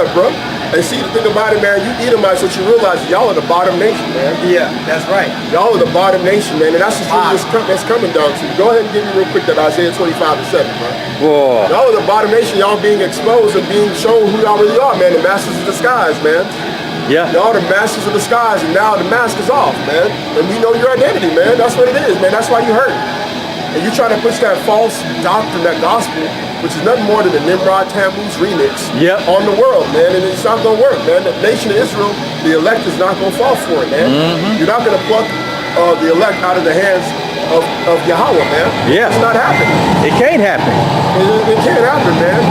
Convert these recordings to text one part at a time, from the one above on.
Yeah, bro. And see, the thing about it, man, you Edomites, what you realize, y'all are the bottom nation, man. Yeah, that's right. Y'all are the bottom nation, man, and that's just that's coming down to. Go ahead and give me real quick that Isaiah 25:7, bro. Whoa. Y'all are the bottom nation. Y'all being exposed and being shown who y'all really are, man. The masters of disguise, man. Yeah. Y'all the masters of disguise, and now the mask is off, man. And we know your identity, man. That's what it is, man. That's why you hurt. And you trying to push that false doctrine, that gospel, which is nothing more than a Nimrod Tammuz remix on the world, man. And it's not going to work, man. The nation of Israel, the elect is not going to fall for it, man. You're not going to pluck the elect out of the hands of Yahweh, man. Yeah. It's not happening. It can't happen. It can't happen, man.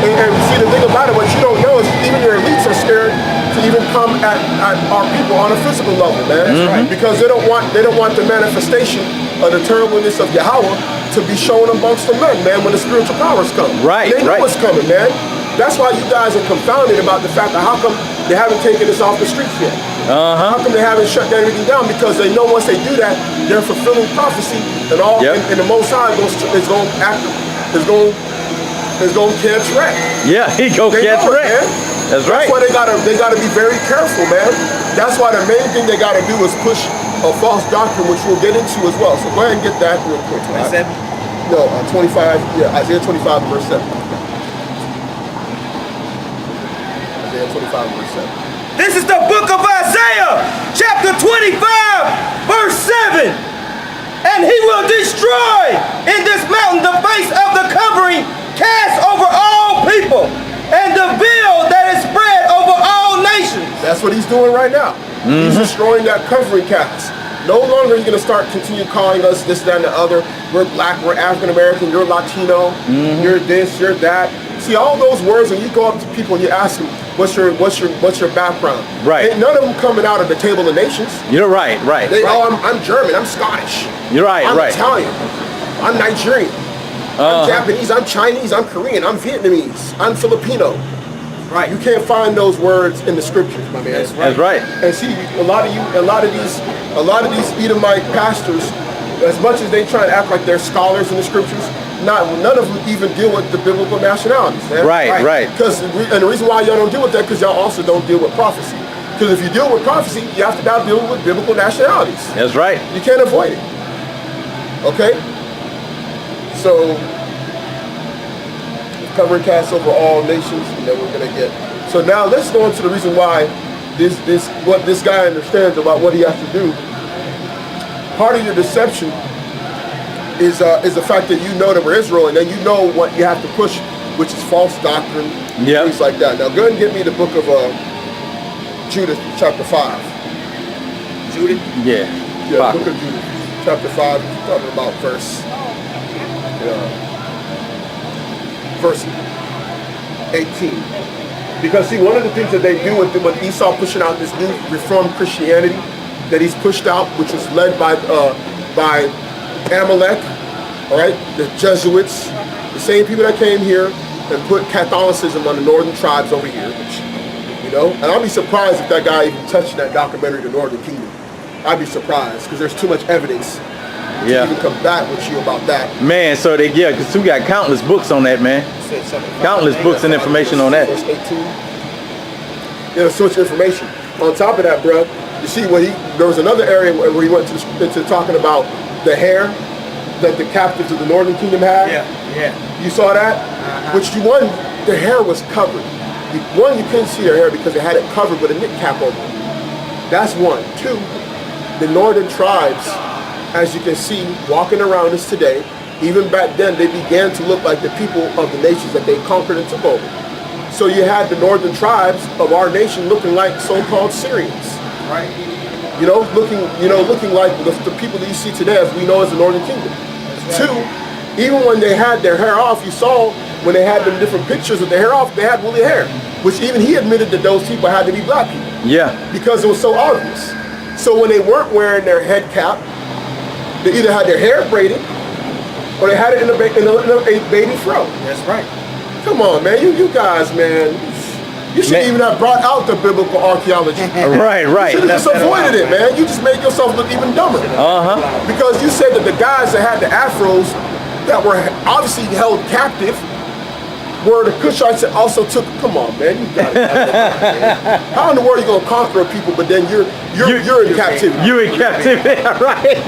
And see, the thing about it, what you don't know is even your elites are scared to even come at our people on a physical level, man. That's right. Because they don't want the manifestation of the terribleness of Yahweh to be shown amongst the men, man, when the spiritual powers come. Right, They know what's coming, man. That's why you guys are confounded about the fact that how come they haven't taken this off the streets yet? How come they haven't shut down everything down? Because they know once they do that, they're fulfilling prophecy, and all and the Most High is going to catch wreck. Yeah, he go catch wreck. That's right. That's why they gotta be very careful, man. That's why the main thing they gotta do is push a false doctrine, which we'll get into as well. So go ahead and get that real quick. 27? No, 25. Yeah, Isaiah 25 verse 7. Isaiah 25 verse 7. This is the book of Isaiah, chapter 25, verse 7. And he will destroy in this mountain the face of the covering cast over all people, and the veil that is spread over all nations. That's what he's doing right now. He's destroying that covering cast. No longer he's going to continue calling us this, that, and the other. We're black, we're African American, you're Latino, you're this, you're that. See, all those words, when you go up to people and you ask them, what's your background? Right. Ain't none of them coming out of the table of nations. You're right. Oh, I'm German, I'm Scottish. You're right. I'm Italian, I'm Nigerian, I'm Japanese, I'm Chinese, I'm Korean, I'm Vietnamese, I'm Filipino. Right. You can't find those words in the scriptures, my man. That's right. And see, a lot of these Edomite pastors, as much as they try to act like they're scholars in the scriptures, none of them even deal with the biblical nationalities, man. Right. Because and the reason why y'all don't deal with that, because y'all also don't deal with prophecy. Because if you deal with prophecy, you have to now deal with biblical nationalities. That's right. You can't avoid it. Okay? So covering cast over all nations, and then we're gonna get. So now let's go into the reason why what this guy understands about what he has to do. Part of your deception is the fact that you know that we're Israel, and then you know what you have to push, which is false doctrine, things like that. Now go ahead and get me the book of Judith, chapter 5. Judith? Yeah, book of Judith, chapter 5, talking about verse 18. Because see, one of the things that they do with Esau pushing out this new Reformed Christianity that he's pushed out, which is led by Amalek, all right, the Jesuits, the same people that came here and put Catholicism on the northern tribes over here, which, and I'll be surprised if that guy even touched that documentary, The Northern Kingdom. I'd be surprised, because there's too much evidence to even combat with you about that. Man, so because we got countless books on that, man. Countless books and information on that. Verse 18. Yeah, so much information. On top of that, bro, you see there was another area where he went into talking about the hair that the captives of the Northern Kingdom had. Yeah. You saw that? Which their hair was covered. One, you couldn't see their hair because they had it covered with a knit cap over it. That's one. Two, the northern tribes, as you can see, walking around us today, even back then, they began to look like the people of the nations that they conquered and took over. So you had the northern tribes of our nation looking like so-called Syrians. Right. Looking like the people that you see today, as we know as the Northern Kingdom. Right. Two, even when they had their hair off, you saw when they had them different pictures of their hair off, they had woolly hair, which even he admitted that those people had to be black people. Yeah. Because it was so obvious. So when they weren't wearing their head cap, they either had their hair braided or they had it in a baby fro. That's right. Come on, man. You guys, man. You shouldn't even have brought out the biblical archaeology. Right. You should have just avoided it, man. You just made yourself look even dumber. Because you said that the guys that had the afros that were obviously held captive, where the Cushites also took. Come on, man, you got it. How in the world are you gonna conquer a people, but then you're in captivity? You in captivity, right?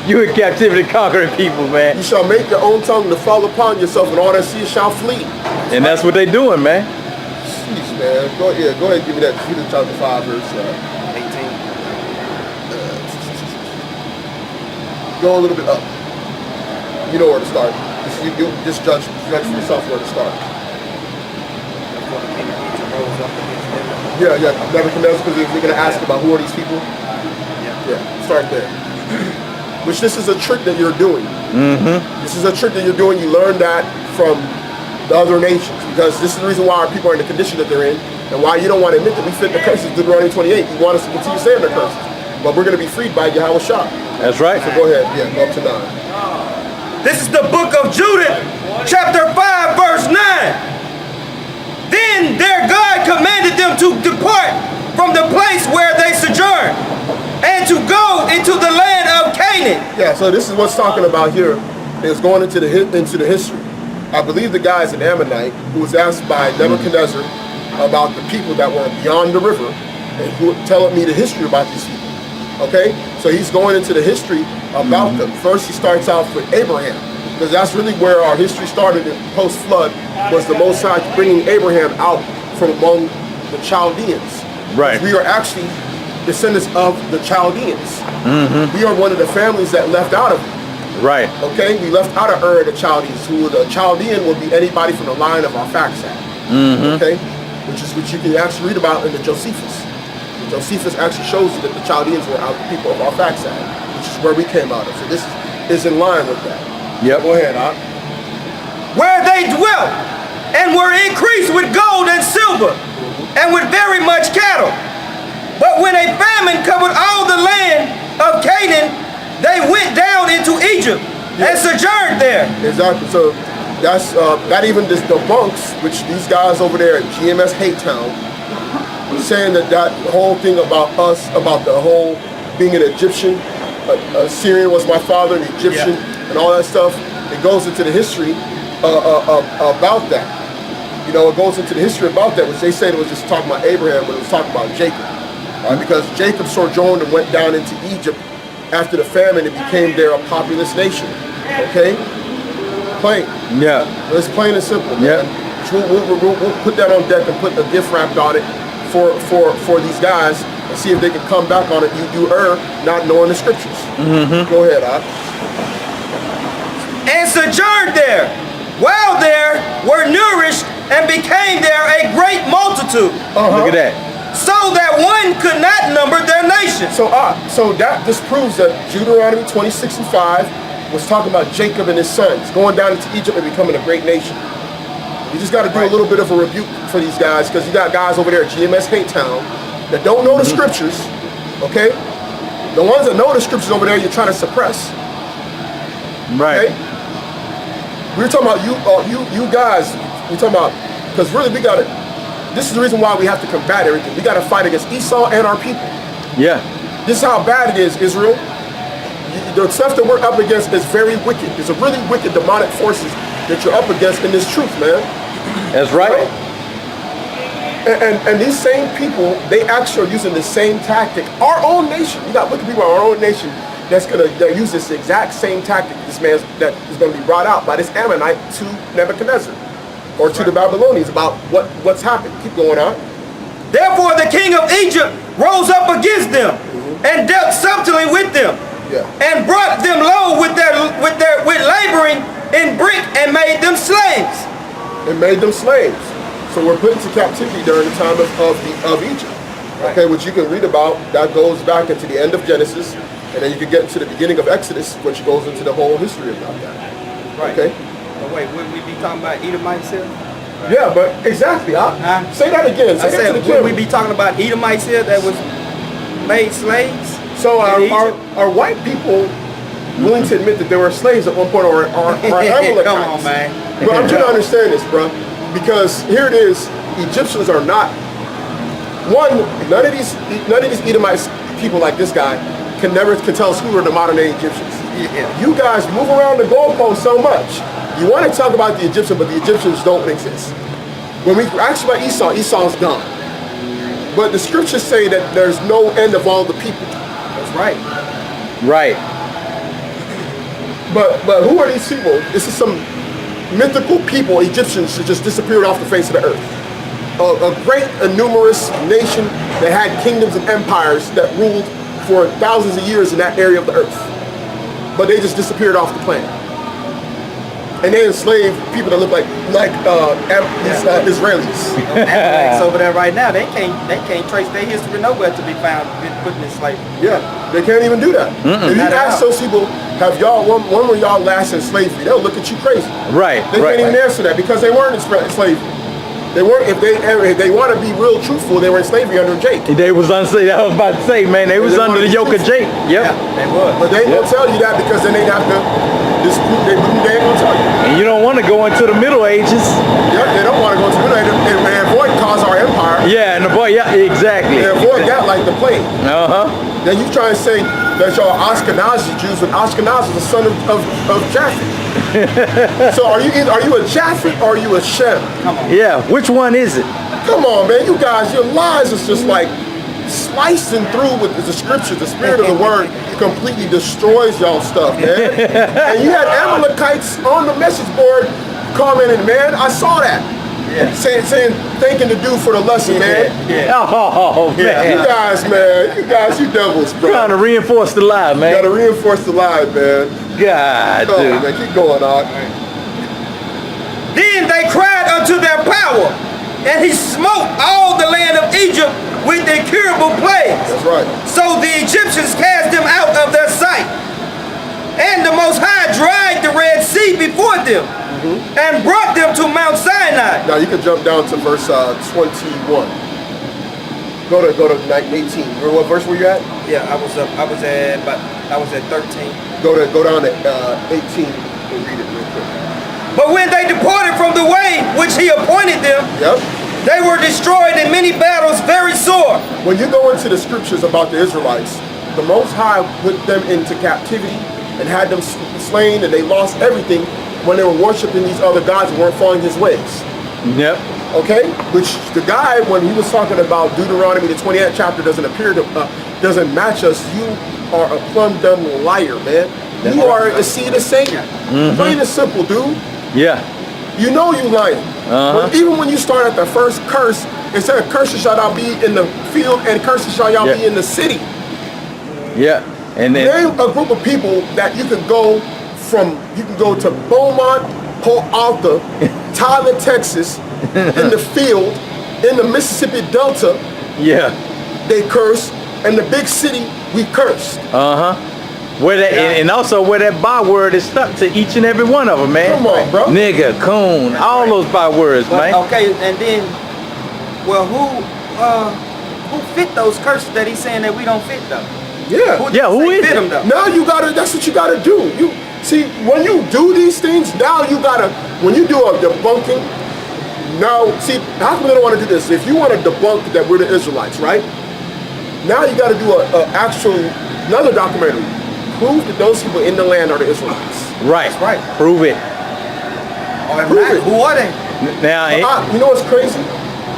You in captivity conquering people, man. You shall make your own tongue to fall upon yourself, and all that sea shall flee. And that's what they doing, man. Jeez, man. Go ahead, and give me that. Heathen chapter 5, verse 18. Go a little bit up. You know where to start. You just judge for yourself where to start. Yeah. Nebuchadnezzar, because they're going to ask about who are these people. Yeah. Start there. Which this is a trick that you're doing. This is a trick that you're doing. You learn that from the other nations, because this is the reason why our people are in the condition that they're in, and why you don't want to admit that we fit the curses of Deuteronomy 28. You want us to continue saying the curses, but we're going to be freed by Yahweh Shah. That's right. So go ahead. Yeah, go up to 9. This is the book of Judith, chapter 5, verse 9. Then their God commanded them to depart from the place where they sojourned, and to go into the land of Canaan. Yeah, so this is what's talking about here. It's going into the history. I believe the guy is an Ammonite who was asked by Nebuchadnezzar about the people that were beyond the river, and who telling me the history about these people. Okay, so he's going into the history about them. First, he starts off with Abraham, because that's really where our history started in post-flood, was the Most High bringing Abraham out from among the Chaldeans. Right. We are actually descendants of the Chaldeans. We are one of the families that left out of it. Right. Okay, we left out of Ur, the Chaldeans, who the Chaldean will be anybody from the line of our Arphaxad. Okay, which you can actually read about in the Josephus. Josephus actually shows you that the Chaldeans were out the people of Arphaxad, which is where we came out of. So this is in line with that. Yep. Go ahead, Ak. Where they dwelt, and were increased with gold and silver, and with very much cattle. But when a famine covered all the land of Canaan, they went down into Egypt and sojourned there. Exactly. So that's that even just debunks, which these guys over there at GMS Hate Town, saying that whole thing about us, about the whole being an Egyptian, Syrian was my father, an Egyptian, and all that stuff. It goes into the history about that. You know, it goes into the history about that, which they said it was just talking about Abraham, but it was talking about Jacob. Right? Because Jacob sojourned and went down into Egypt after the famine and became there a populous nation. Okay? Plain. Yeah. It's plain and simple, man. Yeah. So we'll put that on deck and put a gift wrapped on it for these guys and see if they can come back on it. You do err not knowing the scriptures. Go ahead, Ak. And sojourned there, while there were nourished and became there a great multitude. Look at that. So that one could not number their nation. So that just proves that Deuteronomy 26 and 5 was talking about Jacob and his sons going down into Egypt and becoming a great nation. You just got to do a little bit of a rebuke for these guys, because you got guys over there at GMS Hate Town that don't know the scriptures, okay? The ones that know the scriptures over there, you're trying to suppress. Right. Okay? We're talking about you guys. We're talking about, because really we got to, this is the reason why we have to combat everything. We got to fight against Esau and our people. Yeah. This is how bad it is, Israel. The stuff that we're up against is very wicked. There's a really wicked demonic forces that you're up against in this truth, man. That's right. And these same people, they actually are using the same tactic. Our own nation, you got wicked people in our own nation that use this exact same tactic. This man's that is going to be brought out by this Ammonite to Nebuchadnezzar or to the Babylonians about what's happened. Keep going on. Therefore the king of Egypt rose up against them and dealt subtly with them, and brought them low with laboring in brick, and made them slaves. So we're put into captivity during the time of Egypt. Right. Okay, which you can read about. That goes back into the end of Genesis, and then you can get into the beginning of Exodus, which goes into the whole history about that. Right. Okay. But wait, would we be talking about Edomites here? Yeah, but exactly. Say that again. I said, would we be talking about Edomites here that was made slaves? So are white people willing to admit that they were slaves at one point, or Amalekites? Come on, man. But I'm trying to understand this, bro, because here it is. Egyptians are not none of these Edomites people like this guy can tell us who are the modern day Egyptians. Yeah. You guys move around the goalpost so much You want to talk about the Egyptians, but the Egyptians don't exist. When we ask about Esau, Esau's gone. But the scriptures say that there's no end of all the people. That's right. Right. But who are these people? This is some mythical people, Egyptians, that just disappeared off the face of the earth. A great and numerous nation that had kingdoms and empires that ruled for thousands of years in that area of the earth. But they just disappeared off the planet. And they enslaved people that look like Israelis. Amalek's over there right now. They can't trace their history nowhere to be found been put in slavery. Yeah, they can't even do that. If you ask those people, have y'all when were y'all last in slavery? They'll look at you crazy. Right. They can't even answer that because they weren't in slavery. They weren't. If they want to be real truthful, they were in slavery under Jake. They was I was about to say, man, they was under the yoke of Jake. Yep. Yeah, they was. But they ain't gonna tell you that because then they'd have to dispute. They ain't gonna tell you. And you don't want to go into the Middle Ages. Yep, they don't want to go to the Middle Ages and avoid cause our empire. Yeah, and the boy, yeah, exactly. They avoid that like the plague. Then you try and say that y'all Ashkenazi Jews, and Ashkenaz is the son of Japhet. So are you a Japhet or are you a Shem? Come on. Yeah, which one is it? Come on, man, you guys, your lies is just like slicing through with the scriptures. The spirit of the word completely destroys y'all stuff, man. And you had Amalekites on the message board commenting, man, I saw that. Yeah. Saying thanking the dude for the lesson, man. Yeah. Oh, man. You guys, you devils, bro. Trying to reinforce the lie, You man. gotta reinforce the lie, man. God, Come on, dude. man, keep going on. Then they cried unto their power, and he smote all the land of Egypt with incurable plagues. That's right. So the Egyptians cast them out of their sight. And the Most High dried the Red Sea before them and brought them to Mount Sinai. Now you can jump down to verse 21. Go to 18. Remember what verse were you at? Yeah, I was at 13. Go down to 18 and read it real quick. But when they departed from the way which he appointed them, Yep. they were destroyed in many battles very sore. When you go into the scriptures about the Israelites, the Most High put them into captivity and had them slain, and they lost everything when they were worshiping these other gods and weren't following his ways. Yep. Okay, which the guy, when he was talking about Deuteronomy, the 28th chapter doesn't match us. You are a plumb dumb liar, man. You are a seed of Satan. Plain and simple, dude. Yeah. You know you lying. Even when you start at the first curse, it said, "Curses shall thou be in the field, and curses shall y'all be in the city." Yeah. And then Name a group of people that you can go to Beaumont, Port Arthur, Tyler, Texas, in the field, in the Mississippi Delta, yeah. they curse, and the big city, we cursed. Where that and also where that byword is stuck to each and every one of them, man. Come on, bro. Nigga, coon, all those bywords, man. Okay, and then, well, who fit those curses that he's saying that we don't fit though? Yeah. Who is fit it? them though? Now you gotta, that's what you gotta do. You see, when you do these things, now you gotta, when you do a debunking, now, see, how come they don't want to do this? If you want to debunk that we're the Israelites, right? Now you gotta do another documentary. Prove that those people in the land are the Israelites. Right. That's right. Prove it. Or if Prove not, it. who are they? Now, You know what's crazy?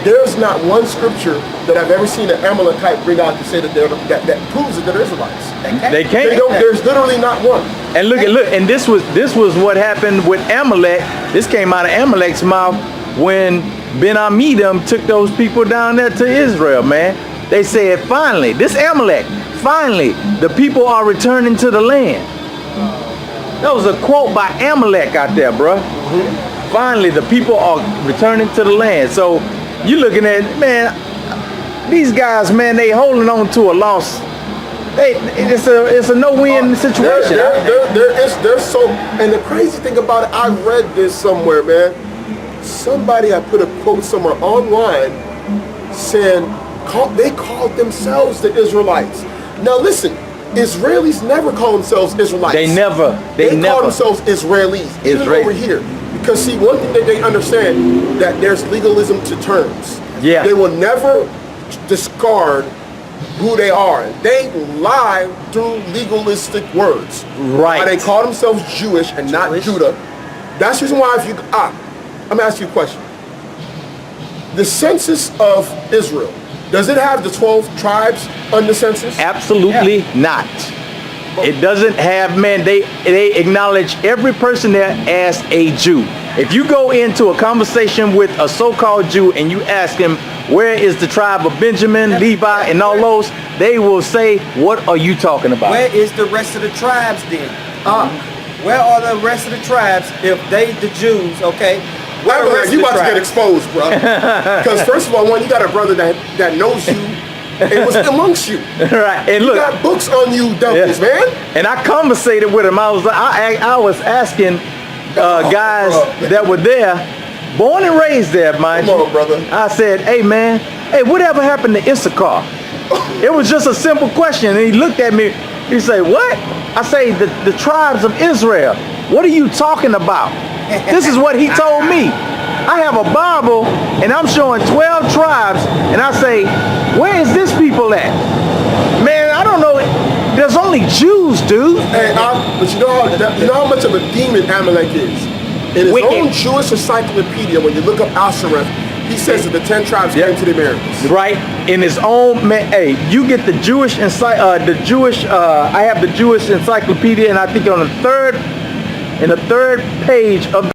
There's not one scripture that I've ever seen an Amalekite bring out to say that that proves that they're Israelites. they can't. They don't. There's literally not one. And look, and this was what happened with Amalek. This came out of Amalek's mouth when Ben-Amidam took those people down there to Israel, man. They said, finally, this Amalek, finally, the people are returning to the land. That was a quote by Amalek out there, bruh. Finally, the people are returning to the land. So you looking at, man, these guys, man, they holding on to a loss. It's a no-win situation. They're so, and the crazy thing about it, I read this somewhere, man. Somebody had put a quote somewhere online saying they called themselves the Israelites. Now listen, Israelis never call themselves Israelites. They never. They call themselves Israelis. Even over here. Because see, one thing that they understand, that there's legalism to terms. Yeah. They will never discard who they are. They lie through legalistic words. Right. Why they call themselves Jewish and not Judah. That's the reason why if you, I'm gonna ask you a question. The census of Israel, does it have the 12 tribes on the census? Absolutely not. It doesn't have, man, they acknowledge every person there as a Jew. If you go into a conversation with a so-called Jew and you ask him, where is the tribe of Benjamin, Levi, and all those, they will say, what are you talking about? Where is the rest of the tribes then? Where are the rest of the tribes if they, the Jews, okay? Where are the rest You of the about to get tribes? exposed, bro. Because first of all, one, you got a brother that knows you and was amongst you. Right, and You look, got books on you, devils, man. and I conversated with him. I was asking guys that were there, born and raised there, mind Come you. on, brother. I said, hey man, hey, whatever happened to Issachar? It was just a simple question. And he looked at me, he said, what? I say, the tribes of Israel. What are you talking about? This is what he told me. I have a Bible and I'm showing 12 tribes and I say, where is this people at? Man, I don't know. There's only Jews, dude. Hey, but you know how much of a demon Amalek is? In his own Jewish encyclopedia, when you look up Ashereth, he says that the 10 tribes came to the Americas. Right, in his own man. Hey, you get the Jewish I have the Jewish encyclopedia, and I think on the third page of